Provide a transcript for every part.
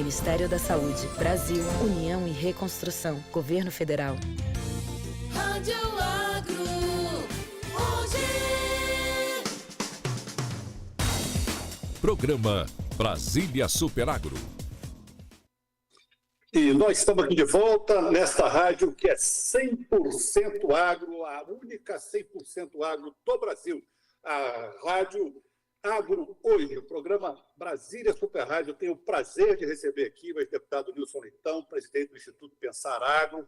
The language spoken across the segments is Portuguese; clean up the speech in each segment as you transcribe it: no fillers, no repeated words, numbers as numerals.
Ministério da Saúde, Brasil, União e Reconstrução, Governo Federal. Rádio Agro, hoje. Programa Brasília Superagro. E nós estamos aqui de volta nesta rádio que é 100% agro, a única 100% agro do Brasil. A Rádio Agro Hoje, o programa Brasília Super Rádio. Eu tenho o prazer de receber aqui o ex-deputado Nilson Leitão, presidente do Instituto Pensar Agro.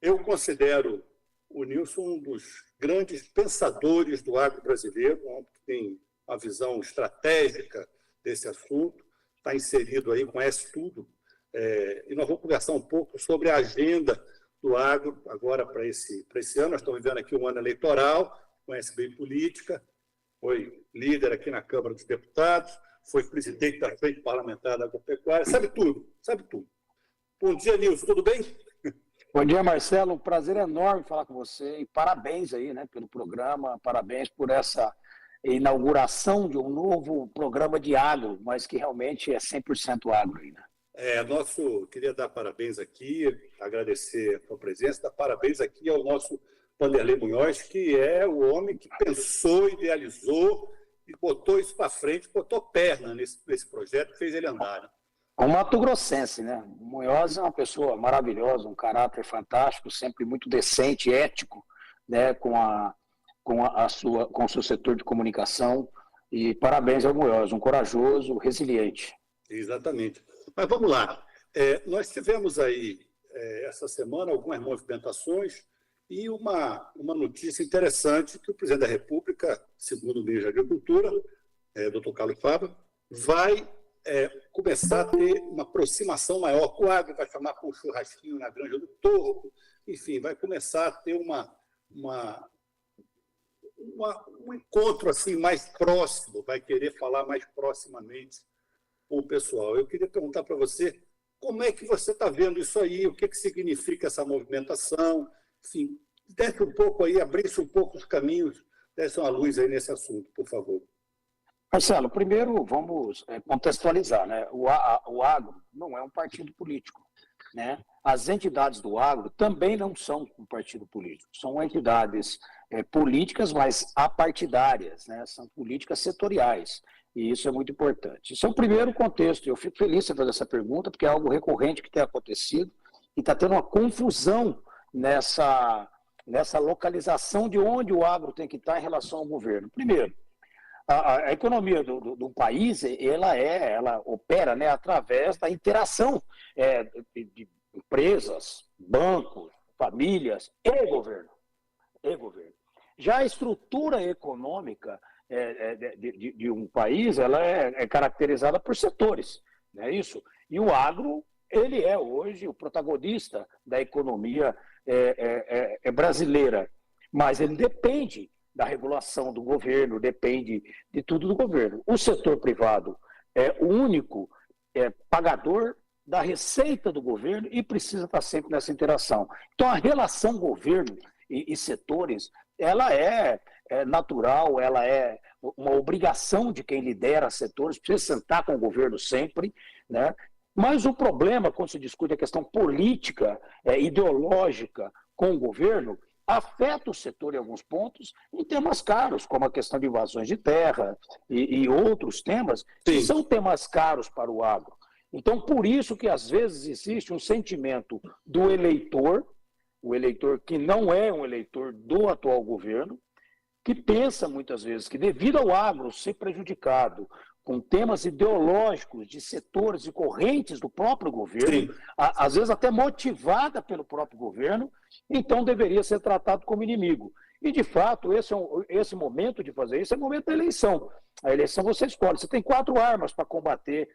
Eu considero o Nilson um dos grandes pensadores do agro brasileiro, um homem que tem uma visão estratégica desse assunto, está inserido aí, conhece tudo. E nós vamos conversar um pouco sobre a agenda do agro agora para esse ano. Nós estamos vivendo aqui um ano eleitoral, conhece bem política, foi líder aqui na Câmara dos Deputados, foi presidente da Frente Parlamentar da Agropecuária, sabe tudo, sabe tudo. Bom dia, Nilson, tudo bem? Bom dia, Marcelo, um prazer enorme falar com você e parabéns aí, né, pelo programa, parabéns por essa inauguração de um novo programa de agro, mas que realmente é 100% agro aí, né? Queria dar parabéns aqui, agradecer a sua presença, dar parabéns aqui ao nosso Vanderlei Munhoz, que é o homem que pensou, idealizou e botou isso para frente, botou perna nesse projeto, fez ele andar, né? Um mato-grossense, né? O Munhoz é uma pessoa maravilhosa, um caráter fantástico, sempre muito decente, ético, né? Com o seu setor de comunicação. E parabéns ao Munhoz, um corajoso, resiliente. Exatamente. Mas vamos lá. Nós tivemos aí, essa semana, algumas movimentações e uma notícia interessante que o presidente da República, segundo o ministro da Agricultura, Dr. Carlos Fávaro, vai começar a ter uma aproximação maior com o agro, vai chamar para um churrasquinho na Granja do Torto, enfim, vai começar a ter um encontro assim, mais próximo, vai querer falar mais proximamente com o pessoal. Eu queria perguntar para você como é que você está vendo isso aí, o que significa essa movimentação, enfim, desce um pouco aí, abrisse um pouco os caminhos, desce uma luz aí nesse assunto, por favor. Marcelo, primeiro vamos contextualizar, né? O agro não é um partido político, né? As entidades do agro também não são um partido político, são entidades políticas, mas apartidárias, né? São políticas setoriais. E isso é muito importante. Isso é o primeiro contexto. Eu fico feliz de fazer essa pergunta, porque é algo recorrente que tem acontecido e está tendo uma confusão nessa localização de onde o agro tem que estar em relação ao governo. Primeiro, a economia do país, ela opera, né, através da interação de empresas, bancos, famílias e governo. Já a estrutura econômica de um país, ela é caracterizada por setores, não é isso? E o agro, ele é hoje o protagonista da economia brasileira, mas ele depende da regulação do governo, depende de tudo do governo. O setor privado é o único pagador da receita do governo e precisa estar sempre nessa interação. Então, a relação governo e setores, ela é natural, ela é uma obrigação de quem lidera setores, precisa sentar com o governo sempre, né? Mas o problema, quando se discute a questão política, ideológica com o governo, afeta o setor em alguns pontos em temas caros, como a questão de invasões de terra e outros temas, que são temas caros para o agro. Então, por isso que às vezes existe um sentimento do eleitor, o eleitor que não é um eleitor do atual governo, que pensa muitas vezes que devido ao agro ser prejudicado com temas ideológicos de setores e correntes do próprio governo, às vezes até motivada pelo próprio governo, então deveria ser tratado como inimigo. E, de fato, esse momento de fazer isso é o momento da eleição. A eleição você escolhe. Você tem 4 armas para combater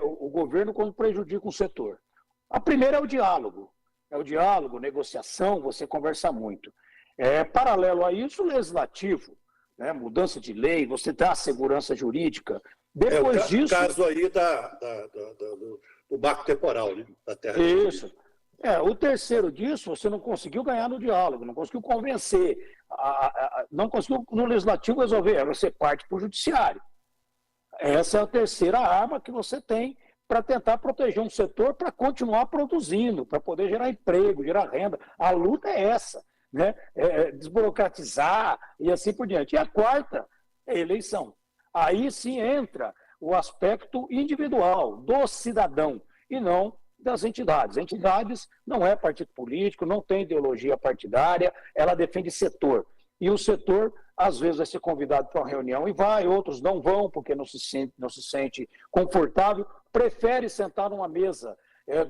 o governo quando prejudica um setor. A primeira é o diálogo. É o diálogo, negociação, você conversa muito. Paralelo a isso, o legislativo, né? Mudança de lei, você dá segurança jurídica. Depois disso... O caso aí do marco temporal, né? Da terra. Isso. O terceiro disso, você não conseguiu ganhar no diálogo, não conseguiu convencer, não conseguiu no legislativo resolver, você parte para o judiciário. Essa é a terceira arma que você tem para tentar proteger um setor para continuar produzindo, para poder gerar emprego, gerar renda. A luta é essa, né? Desburocratizar e assim por diante. E a quarta é a eleição. Aí sim entra o aspecto individual do cidadão e não das entidades. Entidades não é partido político, não tem ideologia partidária, ela defende setor. E o setor, às vezes, vai ser convidado para uma reunião e vai, outros não vão porque não se sente confortável, prefere sentar numa mesa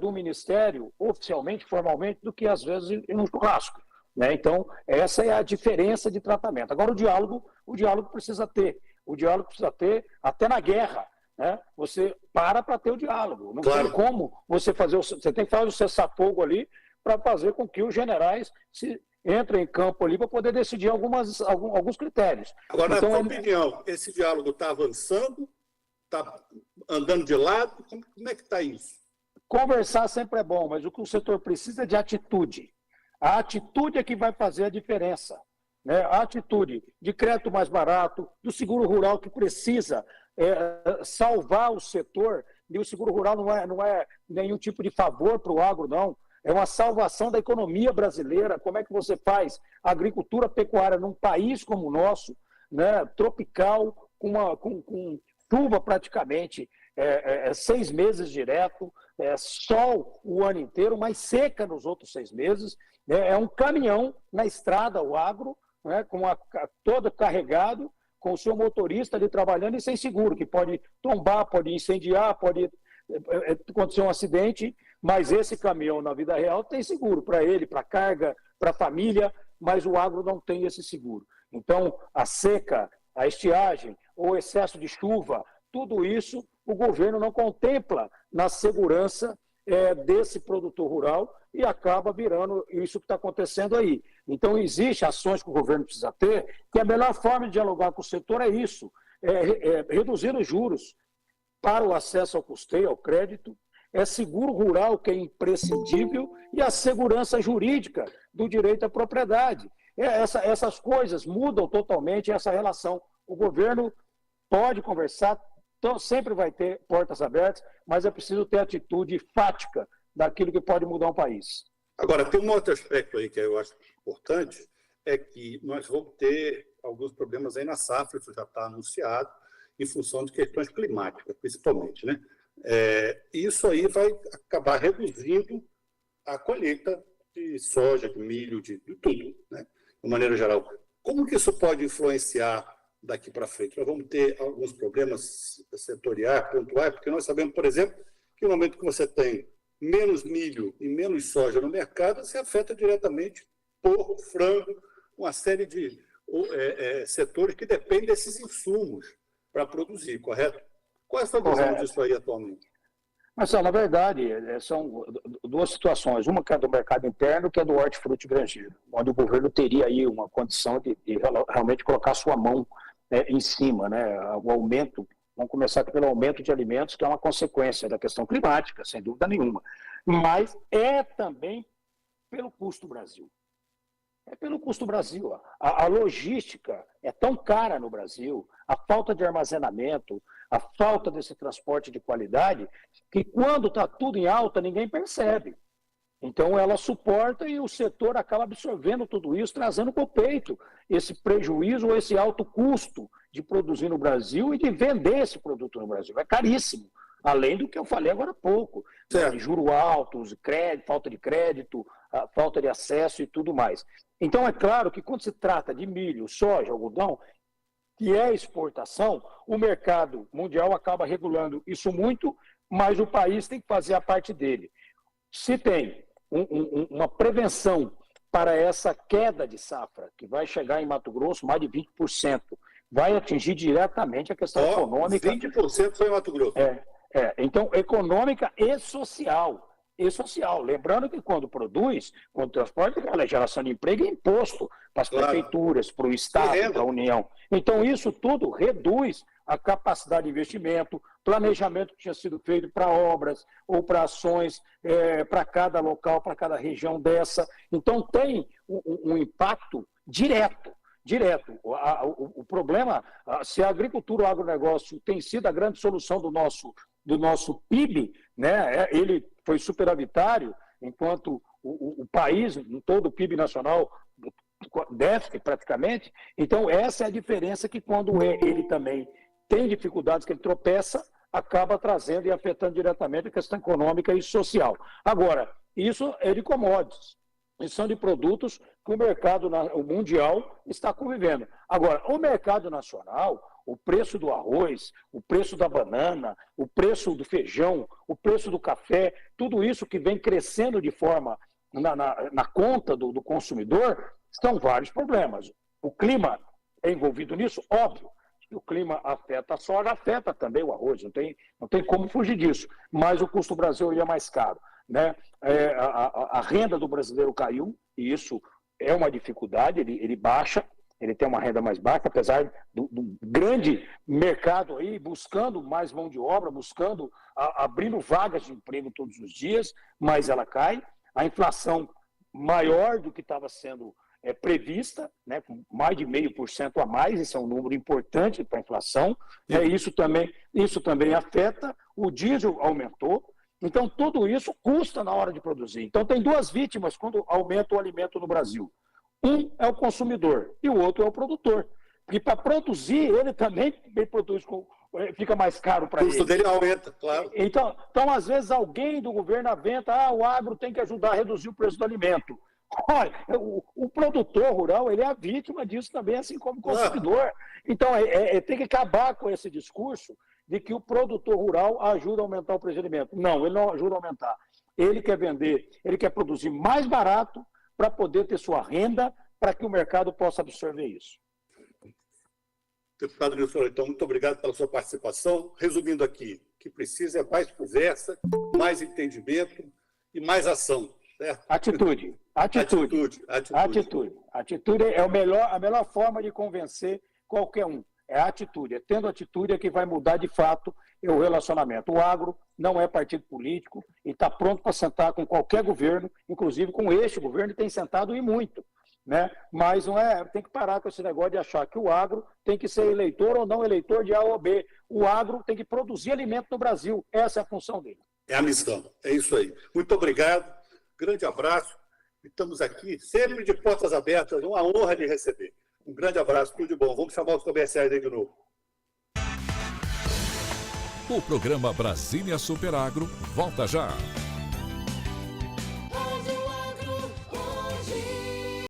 do Ministério, oficialmente, formalmente, do que, às vezes, em um churrasco. Né? Então, essa é a diferença de tratamento. Agora, o diálogo precisa ter. O diálogo precisa ter até na guerra. Né? Você para ter o diálogo. Não tem como você fazer. Você tem que fazer o cessar-fogo ali para fazer com que os generais entrem em campo ali para poder decidir alguns critérios. Agora, na sua opinião, esse diálogo está avançando? Está andando de lado? Como é que está isso? Conversar sempre é bom, mas o que o setor precisa é de atitude. A atitude é que vai fazer a diferença. Né? A atitude de crédito mais barato, do seguro rural que precisa salvar o setor, e o seguro rural não é nenhum tipo de favor para o agro, não. É uma salvação da economia brasileira. Como é que você faz agricultura pecuária num país como o nosso, né, tropical, com chuva praticamente 6 meses direto, sol o ano inteiro, mas seca nos outros 6 meses. É um caminhão na estrada, o agro, né, todo carregado, com o seu motorista ali trabalhando e sem seguro, que pode tombar, pode incendiar, pode acontecer um acidente, mas esse caminhão na vida real tem seguro para ele, para a carga, para a família, mas o agro não tem esse seguro. Então, a seca, a estiagem, o excesso de chuva, tudo isso o governo não contempla na segurança desse produtor rural e acaba virando isso que está acontecendo aí. Então, existem ações que o governo precisa ter, que a melhor forma de dialogar com o setor é isso, reduzir os juros para o acesso ao custeio, ao crédito, seguro rural, que é imprescindível, e a segurança jurídica do direito à propriedade. Essas coisas mudam totalmente essa relação. O governo pode conversar, sempre vai ter portas abertas, mas é preciso ter atitude fática daquilo que pode mudar um país. Agora, tem um outro aspecto aí que eu acho importante, é que nós vamos ter alguns problemas aí na safra, isso já está anunciado, em função de questões climáticas, principalmente, né? Isso aí vai acabar reduzindo a colheita de soja, de milho, de tudo, né? De maneira geral. Como que isso pode influenciar daqui para frente? Nós vamos ter alguns problemas setoriais, pontuais, porque nós sabemos, por exemplo, que no momento que você tem menos milho e menos soja no mercado, você afeta diretamente porco, frango, uma série de setores que dependem desses insumos para produzir, correto? Qual é a sua visão disso aí atualmente? Marcelo, na verdade, são duas situações. Uma que é do mercado interno, que é do hortifruti granjeiro, onde o governo teria aí uma condição de realmente colocar sua mão em cima, né? O aumento, vamos começar pelo aumento de alimentos, que é uma consequência da questão climática, sem dúvida nenhuma. Mas é também pelo custo Brasil. É pelo custo Brasil. A logística é tão cara no Brasil, a falta de armazenamento, a falta desse transporte de qualidade, que quando está tudo em alta, ninguém percebe. Então, ela suporta e o setor acaba absorvendo tudo isso, trazendo para o peito esse prejuízo ou esse alto custo de produzir no Brasil e de vender esse produto no Brasil. É caríssimo, além do que eu falei agora há pouco, de juros altos, falta de crédito, falta de acesso e tudo mais. Então, é claro que quando se trata de milho, soja, algodão, que é exportação, o mercado mundial acaba regulando isso muito, mas o país tem que fazer a parte dele. Se tem uma prevenção para essa queda de safra, que vai chegar em Mato Grosso mais de 20%, vai atingir diretamente a questão econômica. 20% foi em Mato Grosso. Então, econômica e social. Lembrando que quando produz, quando transporta, a geração de emprego é imposto para as prefeituras, para o Estado, para a União. Então, isso tudo reduz a capacidade de investimento, planejamento que tinha sido feito para obras ou para ações para cada local, para cada região dessa. Então, tem um impacto direto. O problema, se a agricultura, o agronegócio tem sido a grande solução do do nosso PIB, né? Ele foi superavitário, enquanto o país, em todo o PIB nacional, déficit praticamente. Então, essa é a diferença que quando ele também tem dificuldades, que ele tropeça, acaba trazendo e afetando diretamente a questão econômica e social. Agora, isso é de commodities. Isso são de produtos que o mercado mundial está convivendo. Agora, o mercado nacional, o preço do arroz, o preço da banana, o preço do feijão, o preço do café, tudo isso que vem crescendo de forma na conta do consumidor, são vários problemas. O clima é envolvido nisso? Óbvio. O clima afeta a soja, afeta também o arroz, não tem como fugir disso. Mas o custo do Brasil é mais caro, né? A renda do brasileiro caiu, e isso é uma dificuldade, ele baixa, ele tem uma renda mais baixa, apesar do grande mercado aí, buscando mais mão de obra, abrindo vagas de emprego todos os dias, mas ela cai. A inflação maior do que estava sendo prevista, né, com mais de 0,5% a mais, esse é um número importante para a inflação, isso também afeta, o diesel aumentou, então tudo isso custa na hora de produzir. Então tem duas vítimas quando aumenta o alimento no Brasil. Um é o consumidor e o outro é o produtor. Porque para produzir, ele também produz, fica mais caro para ele. O custo dele aumenta, claro. Então, às vezes, alguém do governo aventa, o agro tem que ajudar a reduzir o preço do alimento. Olha, o produtor rural, ele é a vítima disso também, assim como o consumidor. Então, tem que acabar com esse discurso de que o produtor rural ajuda a aumentar o preço de alimento. Não, ele não ajuda a aumentar. Ele quer vender, ele quer produzir mais barato para poder ter sua renda, para que o mercado possa absorver isso. Deputado Nilson, então, muito obrigado pela sua participação. Resumindo aqui, o que precisa é mais conversa, mais entendimento e mais ação. Certo? Atitude é a melhor forma de convencer qualquer um. É a atitude. É tendo atitude é que vai mudar de fato o relacionamento. O agro não é partido político e está pronto para sentar com qualquer governo, inclusive com este governo, tem sentado e muito. Né? Mas tem que parar com esse negócio de achar que o agro tem que ser eleitor ou não eleitor de A ou B. O agro tem que produzir alimento no Brasil. Essa é a função dele. É a missão. É isso aí. Muito obrigado. Grande abraço. Estamos aqui sempre de portas abertas. Uma honra de receber. Um grande abraço. Tudo de bom. Vamos chamar os comerciais aí de novo. O programa Brasília Superagro volta já.